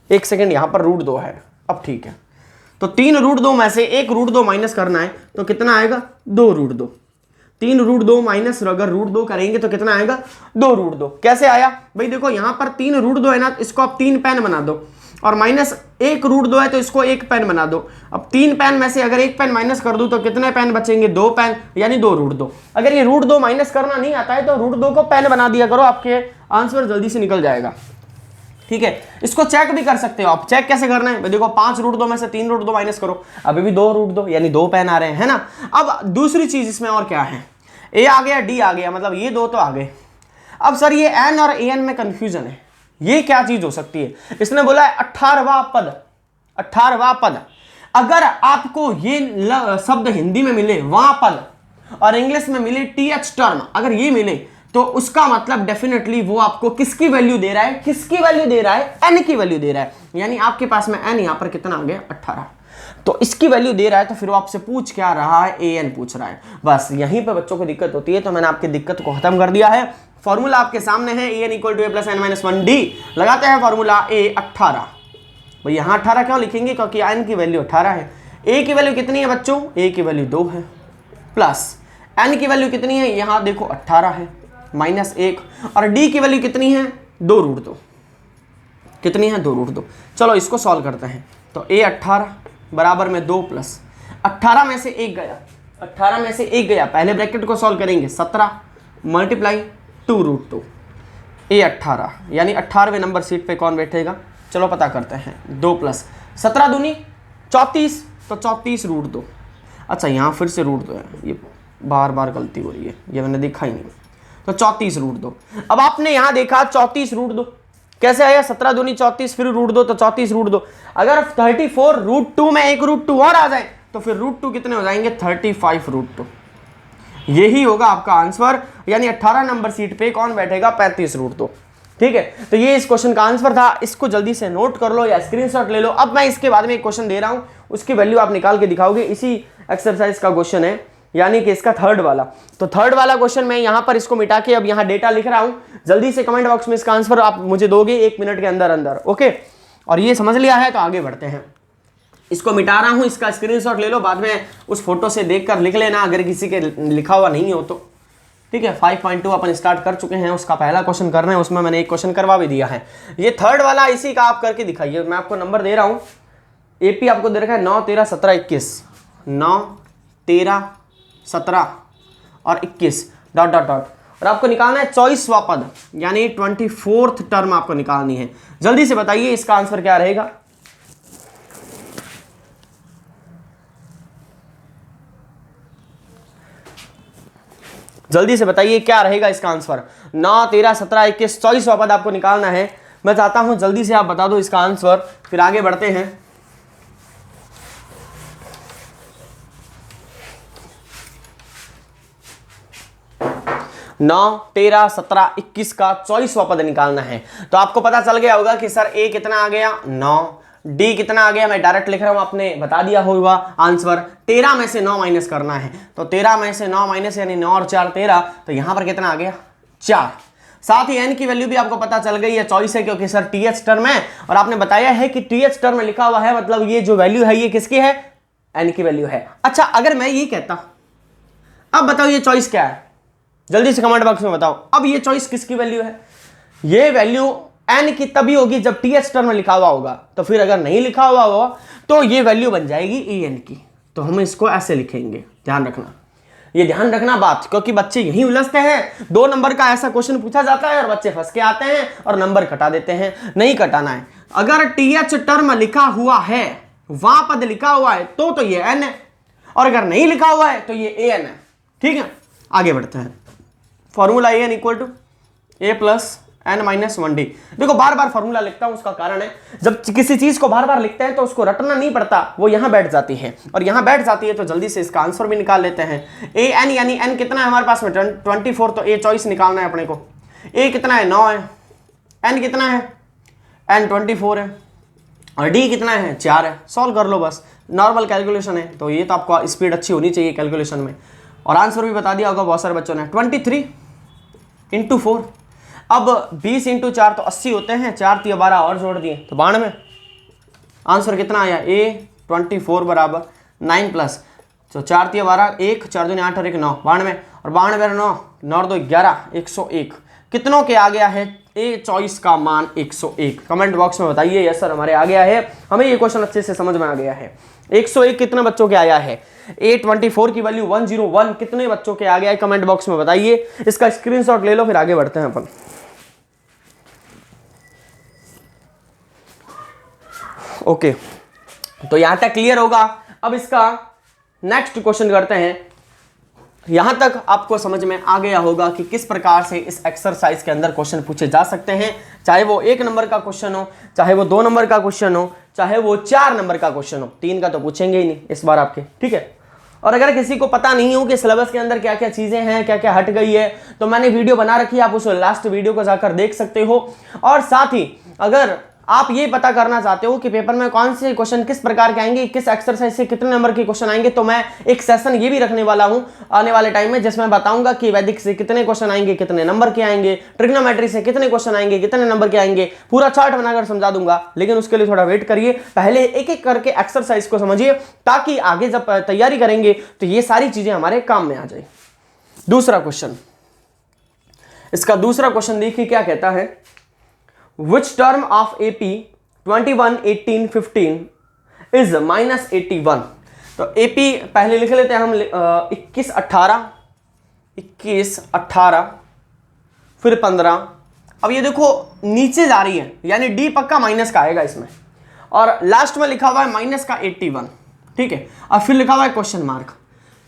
एक सेकेंड, यहां पर √2 है, अब ठीक है। तो 3√2 में से 1√2 माइनस करना है तो कितना आएगा 2√2। 3√2 माइनस अगर √2 करेंगे तो कितना आएगा 2√2। कैसे आया भाई, देखो यहां पर 3√2 है ना, इसको आप 3 पेन बना दो, और माइनस 1√2 है तो इसको 1 पेन बना दो। अब 3 पेन में से अगर 1 पेन माइनस कर दूं तो कितने पेन बचेंगे 2 पेन, यानी 2√2। अगर ये √2 माइनस करना नहीं आता है तो √2 को पेन बना दिया करो, आपके आंसर जल्दी से निकल जाएगा, ठीक है। इसको चेक भी कर सकते हो आप। चेक कैसे करना है, देखो 5√2 में से 3√2 माइनस करो, अभी भी 2√2, यानी 2 पेन आ रहे हैं, है ना। अब दूसरी चीज इसमें और क्या है, ए आ गया, डी आ गया, मतलब ये 2 तो आ गए। अब सर ये एन और ए एन में कंफ्यूजन है, ये क्या चीज हो सकती है। इसने बोला है 18वां पद। अगर आपको ये शब्द हिंदी में मिले वहां पद, और इंग्लिश में मिले टीएच टर्म, अगर ये मिले तो उसका मतलब डेफिनेटली वो आपको किसकी वैल्यू दे रहा है, एन की वैल्यू दे रहा है। यानी आपके पास में एन यहां पर कितना आ गया 18, तो इसकी वैल्यू दे रहा है, तो फिर वो आपसे पूछ क्या रहा है, ए एन पूछ रहा है। बस यहीं पर बच्चों को दिक्कत होती है, तो मैंने आपकी दिक्कत को खत्म कर दिया है। फॉर्मूला आपके सामने है, A N equal to A plus N minus 1d। लगाते हैं फॉर्मूला ए 18। भाई यहाँ 18 क्यों लिखेंगे, क्योंकि एन की वैल्यू 18 है। ए की वैल्यू कितनी है बच्चों, ए की वैल्यू 2 है, प्लस एन की वैल्यू कितनी है, यहाँ देखो 18 है, माइनस 1, और डी की वैल्यू कितनी है 2√2, कितनी है 2√2। चलो इसको सॉल्व करते हैं। तो ए 18 बराबर में 2 प्लस 18 में से 1 गया, पहले ब्रैकेट को सॉल्व करेंगे, 17 मल्टीप्लाई 2√2, ए 18, यानी 18वें नंबर सीट पे कौन बैठेगा, चलो पता करते हैं। 2 प्लस 17 दूनी 34, तो 34√2। अच्छा यहाँ फिर से √2 है, ये बार बार गलती हो रही है, ये मैंने देखा ही नहीं, तो 34√2। अब आपने यहाँ देखा 34√2 कैसे आया, 17 दूनी 34 फिर √2, तो 34√2। अगर 34√2 में एक √2 और आ जाए तो फिर √2 कितने हो जाएंगे 35√2। यही होगा आपका आंसर, यानी 18 नंबर सीट पे कौन बैठेगा 35√2, ठीक है। तो ये इस क्वेश्चन का आंसर था। इसको जल्दी से नोट कर लो या स्क्रीनशॉट ले लो। अब मैं इसके बाद में एक क्वेश्चन दे रहा हूं, उसकी वैल्यू आप निकाल के दिखाओगे। इसी एक्सरसाइज का क्वेश्चन है, यानी कि इसका थर्ड वाला। तो थर्ड वाला क्वेश्चन मैं यहां पर इसको मिटा के अब यहां डेटा लिख रहा हूं। जल्दी से कमेंट बॉक्स में इसका आंसर आप मुझे दोगे 1 मिनट के अंदर, ओके। और ये समझ लिया है तो आगे बढ़ते हैं। इसको मिटा रहा हूं, इसका स्क्रीनशॉट ले लो, बाद में उस फोटो से देखकर लिख लेना अगर किसी के लिखा हुआ नहीं हो तो, ठीक है। 5.2 अपन स्टार्ट कर चुके हैं, उसका पहला क्वेश्चन कर रहे हैं, उसमें मैंने एक क्वेश्चन करवा भी दिया है। ये थर्ड वाला इसी का आप करके दिखाइए। मैं आपको नंबर दे रहा हूं, एपी आपको दे रखा है 9, 13, 17, 21, 9, 13, 17 और 21 डॉट डॉट डॉट, और आपको निकालना है 24वां पद यानी 24th टर्म आपको निकालनी है। जल्दी से बताइए इसका आंसर क्या रहेगा। जल्दी से बताइए क्या रहेगा इसका आंसर। 9, 13, 17, 21, 24वां पद आपको निकालना है। मैं चाहता हूं जल्दी से आप बता दो इसका आंसर, फिर आगे बढ़ते हैं। नौ, 13, 17, 21 का 24वां पद निकालना है। तो आपको पता चल गया होगा कि सर ए कितना आ गया 9, डी कितना आ गया, मैं डायरेक्ट लिख रहा हूं, आपने बता दिया होगा आंसर। 13 में से 9 माइनस करना है, तो 13 में से 9 माइनस यानी 9 और 4 13, तो यहां पर कितना आ गया 4। साथ ही एन की वैल्यू भी आपको पता चल गई है 24 है, क्योंकि सर टीएच टर्म है और आपने बताया है कि टीएच टर्म में लिखा हुआ है, मतलब ये जो वैल्यू है ये किसकी है, एन की वैल्यू है। अच्छा अगर मैं ये कहता, अब बताओ ये चॉइस क्या है, जल्दी से कमेंट बॉक्स में बताओ। अब ये चॉइस किसकी वैल्यू है, ये वैल्यू एन की तभी होगी जब टीएच टर्म में लिखा हुआ होगा, तो फिर अगर नहीं लिखा हुआ होगा तो ये वैल्यू बन जाएगी ए एन की। तो हम इसको ऐसे लिखेंगे, ध्यान रखना, ये ध्यान रखना बात, क्योंकि बच्चे यही उलझते हैं। 2 नंबर का ऐसा क्वेश्चन पूछा जाता है और बच्चे फंस के आते हैं और नंबर कटा देते हैं। नहीं कटाना है, अगर टीएच टर्म लिखा हुआ है, वहां पद लिखा हुआ है तो ये एन है, और अगर नहीं लिखा हुआ है तो ये ए एन है। ठीक है, आगे बढ़ते हैं। Formula A N equal to A plus N minus 1d। देखो बार बार फॉर्मूला लिखता हूं, उसका कारण है जब किसी चीज को बार बार लिखते हैं तो उसको रटना नहीं पड़ता, वो यहां बैठ जाती है, और यहां बैठ जाती है तो जल्दी से इसका आंसर भी निकाल लेते हैं। ए एन यानी एन कितना है हमारे पास में 24, तो ए चॉइस निकालना है अपने को। ए कितना है 9 है, एन कितना है एन 24 है, और डी कितना है 4 है। सॉल्व कर लो बस, नॉर्मल कैलकुलेशन है, तो ये तो आपको स्पीड अच्छी होनी चाहिए कैलकुलेशन में। और आंसर भी बता दिया होगा बहुत सारे बच्चों ने, 23 इंटू 4। अब 20 इंटू 4 तो 80 होते हैं, 4 3 12 और जोड़ दिए तो 92। आंसर कितना आया, ए 24 बराबर 9 प्लस, तो 4 3 12, 1 4 2 8 और 1 9, 92, और 92 9 9 2 11, 101 कितनों के आ गया है ए चॉइस का मान 101। कमेंट बॉक्स में बताइए यस सर हमारे आ गया है, हमें ये क्वेश्चन अच्छे से समझ में आ गया है। 101 कितने बच्चों के आया है, A24 की वैल्यू 101 कितने बच्चों के आ गया है, कमेंट बॉक्स में बताइए। इसका स्क्रीनशॉट ले लो, फिर आगे बढ़ते हैं अपन। ओके, तो यहां तक क्लियर होगा। अब इसका नेक्स्ट क्वेश्चन करते हैं। यहां तक आपको समझ में आ गया होगा कि किस प्रकार से इस एक्सरसाइज के अंदर क्वेश्चन पूछे जा सकते हैं, चाहे वो 1 नंबर का क्वेश्चन हो, चाहे वो 2 नंबर का क्वेश्चन हो, चाहे वो 4 नंबर का क्वेश्चन हो। 3 का तो पूछेंगे ही नहीं इस बार आपके, ठीक है। और अगर किसी को पता नहीं हो कि सिलेबस के अंदर क्या क्या चीजें हैं, क्या क्या हट गई है, तो मैंने वीडियो बना रखी है, आप उस लास्ट वीडियो को जाकर देख सकते हो। और साथ ही अगर आप ये पता करना चाहते हो कि पेपर में कौन से क्वेश्चन किस प्रकार के आएंगे, किस एक्सरसाइज से कितने नंबर के क्वेश्चन आएंगे, तो मैं एक सेशन ये भी रखने वाला हूं आने वाले टाइम में, जिसमें बताऊंगा कि वैदिक से कितने क्वेश्चन आएंगे, कितने नंबर के आएंगे, ट्रिग्नोमेट्री से कितने क्वेश्चन आएंगे, कितने नंबर के आएंगे, पूरा चार्ट बनाकर समझा दूंगा। लेकिन उसके लिए थोड़ा वेट करिए, पहले एक एक करके एक्सरसाइज को समझिए, ताकि आगे जब तैयारी करेंगे तो ये सारी चीजें हमारे काम में आ जाए। दूसरा क्वेश्चन, इसका दूसरा क्वेश्चन देखिए क्या कहता है। Which term of AP 21, 18, 15 is -81? तो AP पहले लिख लेते हैं हम 21, 18 फिर 15। अब ये देखो नीचे जा रही है, यानी डी पक्का माइनस का आएगा इसमें, और लास्ट में लिखा हुआ है माइनस का 81, ठीक है। और फिर लिखा हुआ है क्वेश्चन मार्क।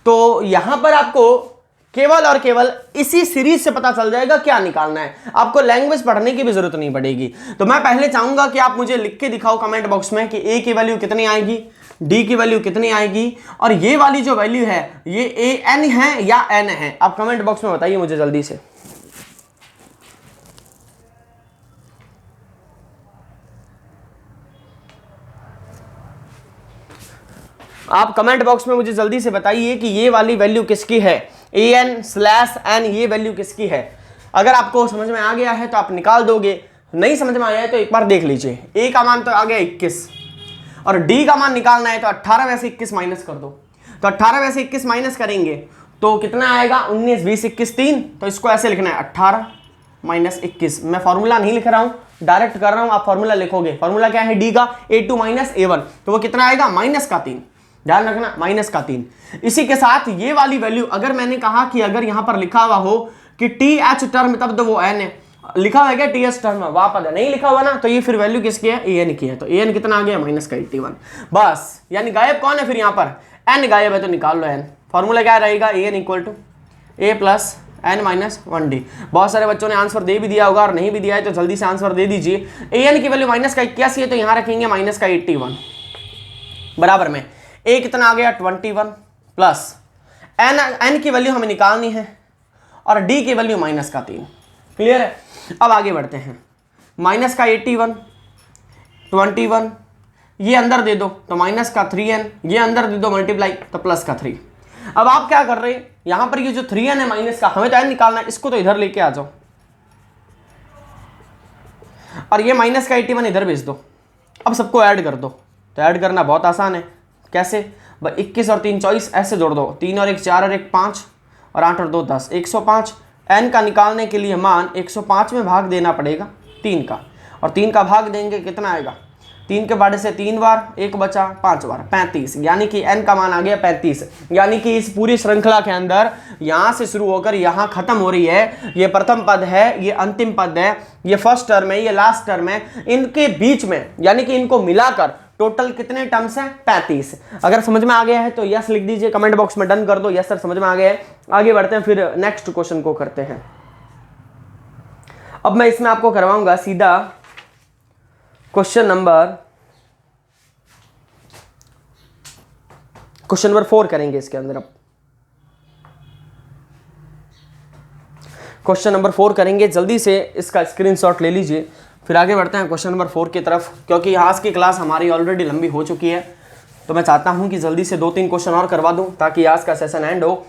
तो यहां पर आपको केवल और केवल इसी सीरीज से पता चल जाएगा क्या निकालना है, आपको लैंग्वेज पढ़ने की भी जरूरत नहीं पड़ेगी। तो मैं पहले चाहूंगा कि आप मुझे लिख के दिखाओ कमेंट बॉक्स में कि ए की वैल्यू कितनी आएगी, डी की वैल्यू कितनी आएगी, और ये वाली जो वैल्यू है ये ए एन है या एन है, आप कमेंट बॉक्स में बताइए मुझे जल्दी से। आप कमेंट बॉक्स में मुझे जल्दी से बताइए कि ये वाली वैल्यू किसकी है, an/n ये वैल्यू किसकी है। अगर आपको समझ में आ गया है तो आप निकाल दोगे, नहीं समझ में आया है तो एक बार देख लीजिए। a का मान तो आ गया 21, और d का मान निकालना है तो 18 में से 21 माइनस कर दो। तो 18 में से 21 माइनस करेंगे तो कितना आएगा, 19, 20, 21, 3। तो इसको ऐसे लिखना है 18 - 21। मैं फॉर्मूला नहीं लिख रहा हूं, डायरेक्ट कर रहा हूं, आप फॉर्मूला लिखोगे, फॉर्मूला क्या है डी का, A2 माइनस A1, तो वो कितना आएगा, -3, ध्यान रखना -3। इसी के साथ ये वाली वैल्यू, अगर मैंने कहा कि अगर यहां पर लिखा हुआ हो कि TH टर्म, तब तो वो n है, लिखा हुआ है क्या TH टर्म, वहां पर नहीं लिखा हुआ ना, तो ये फिर वैल्यू किसकी है, AN की है, तो AN कितना आ गया, -81। बस, यानी गायब कौन है फिर यहां पर, n गायब है, तो निकाल लो n। फॉर्मूला क्या रहेगा, AN = A + n-1d। बहुत सारे बच्चों ने आंसर दे भी दिया होगा और नहीं भी दिया है, तो जल्दी से आंसर दे दीजिए। AN की वैल्यू -81 है, तो यहां रखेंगे -81 बराबर में A कितना आ गया, 21 प्लस n की वैल्यू हमें निकालनी है और d की वैल्यू -3। क्लियर है। अब आगे बढ़ते हैं, -81, 21, ये अंदर दे दो तो -3n, ये अंदर दे दो मल्टीप्लाई तो +3। अब आप क्या कर रहे हैं, यहां पर ये जो 3n है माइनस का, हमें तो n निकालना है, इसको तो इधर लेके आ जाओ और ये -81 इधर भेज दो। अब सबको ऐड कर दो, तो ऐड करना बहुत आसान है, कैसे, 21 और 3 24, ऐसे जोड़ दो, 3 और 1 4 और 1 5 और 8 और 2 10, 105। n का निकालने के लिए मान 105 में भाग देना पड़ेगा 3 का, और 3 का भाग देंगे कितना आएगा, 3 के बारे से 3 बार, 1 बचा 5 बार, 35, यानी कि n का मान आ गया 35। यानी कि इस पूरी श्रृंखला के अंदर यहां से शुरू होकर यहां खत्म हो रही है, ये प्रथम पद है, ये अंतिम पद है, ये फर्स्ट टर्म है, ये लास्ट टर्म है, इनके बीच में यानी कि इनको मिलाकर टोटल कितने टर्म्स हैं, 35। अगर समझ में आ गया है तो यस लिख दीजिए, कमेंट बॉक्स में डन कर दो, यस सर समझ में आ गया है। आगे बढ़ते हैं, फिर नेक्स्ट क्वेश्चन को करते हैं। अब मैं इसमें आपको करवाऊंगा सीधा क्वेश्चन नंबर 4 करेंगे इसके अंदर। अब क्वेश्चन नंबर 4 करेंगे, जल्दी से इसका स्क्रीनशॉट ले लीजिए, फिर आगे बढ़ते हैं क्वेश्चन नंबर 4 की तरफ, क्योंकि आज की क्लास हमारी ऑलरेडी लंबी हो चुकी है, तो मैं चाहता हूं कि जल्दी से 2-3 क्वेश्चन और करवा दूं ताकि आज का सेशन एंड हो।